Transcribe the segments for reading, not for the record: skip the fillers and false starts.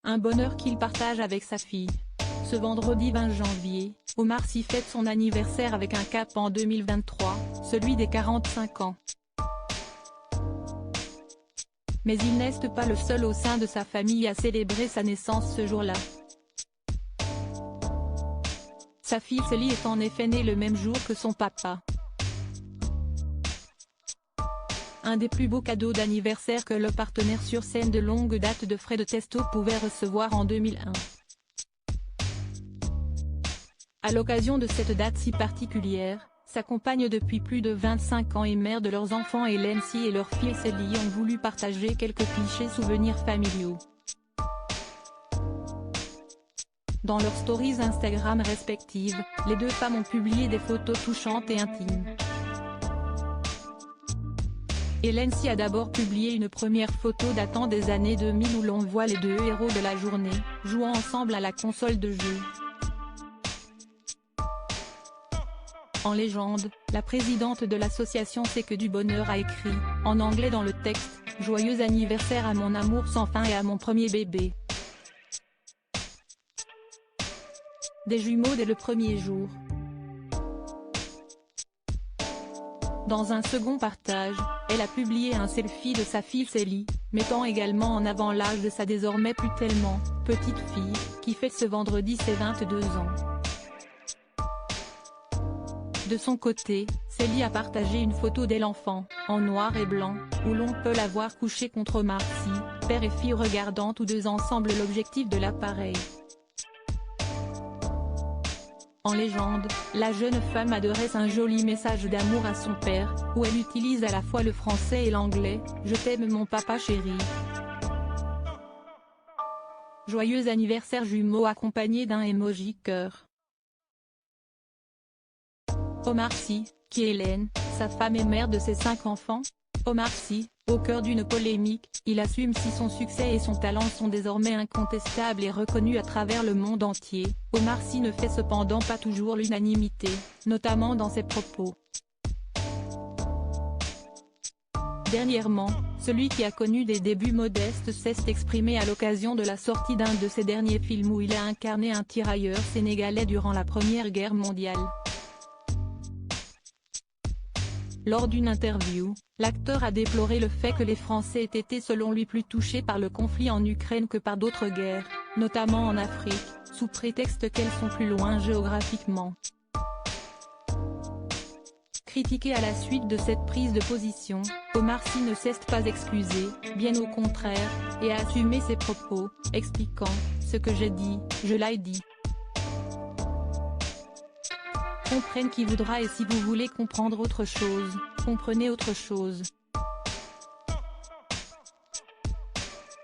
Un bonheur qu'il partage avec sa fille. Ce vendredi 20 janvier, Omar Sy fête son anniversaire avec un cap en 2023, celui des 45 ans. Mais il n'est pas le seul au sein de sa famille à célébrer sa naissance ce jour-là. Sa fille Célie est en effet née le même jour que son papa. Un des plus beaux cadeaux d'anniversaire que le partenaire sur scène de longue date de Fred Testo pouvait recevoir en 2001. À l'occasion de cette date si particulière, sa compagne depuis plus de 25 ans et mère de leurs enfants Hélène Sy et leur fille Célie ont voulu partager quelques clichés souvenirs familiaux. Dans leurs stories Instagram respectives, les deux femmes ont publié des photos touchantes et intimes. Hélène Sy a d'abord publié une première photo datant des années 2000 où l'on voit les deux héros de la journée, jouant ensemble à la console de jeu. En légende, la présidente de l'association C'est que du bonheur a écrit, en anglais dans le texte, « Joyeux anniversaire à mon amour sans fin et à mon premier bébé ». Des jumeaux dès le premier jour. Dans un second partage, elle a publié un selfie de sa fille Célie, mettant également en avant l'âge de sa désormais plus tellement petite fille, qui fête ce vendredi ses 22 ans. De son côté, Célie a partagé une photo d'elle enfant, en noir et blanc, où l'on peut la voir couchée contre Omar Sy, père et fille regardant tous deux ensemble l'objectif de l'appareil. En légende, la jeune femme adresse un joli message d'amour à son père, où elle utilise à la fois le français et l'anglais, « Je t'aime mon papa chéri ». Joyeux anniversaire jumeaux accompagné d'un emoji cœur. Omar Sy, qui est Hélène, sa femme et mère de ses 5 enfants. Omar Sy, au cœur d'une polémique, il assume si son succès et son talent sont désormais incontestables et reconnus à travers le monde entier. Omar Sy ne fait cependant pas toujours l'unanimité, notamment dans ses propos. Dernièrement, celui qui a connu des débuts modestes s'est exprimé à l'occasion de la sortie d'un de ses derniers films où il a incarné un tirailleur sénégalais durant la Première Guerre mondiale. Lors d'une interview, l'acteur a déploré le fait que les Français aient été selon lui plus touchés par le conflit en Ukraine que par d'autres guerres, notamment en Afrique, sous prétexte qu'elles sont plus loin géographiquement. Critiqué à la suite de cette prise de position, Omar Sy ne s'est pas excusé, bien au contraire, et a assumé ses propos, expliquant « Ce que j'ai dit, je l'ai dit ». Comprenne qui voudra et si vous voulez comprendre autre chose, comprenez autre chose.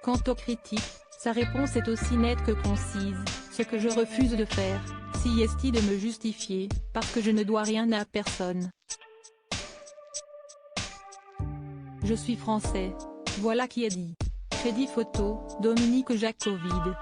Quant aux critiques, sa réponse est aussi nette que concise, ce que je refuse de faire, si est de me justifier, parce que je ne dois rien à personne. Je suis français. Voilà qui est dit. Crédit photo, Dominique Jacovide.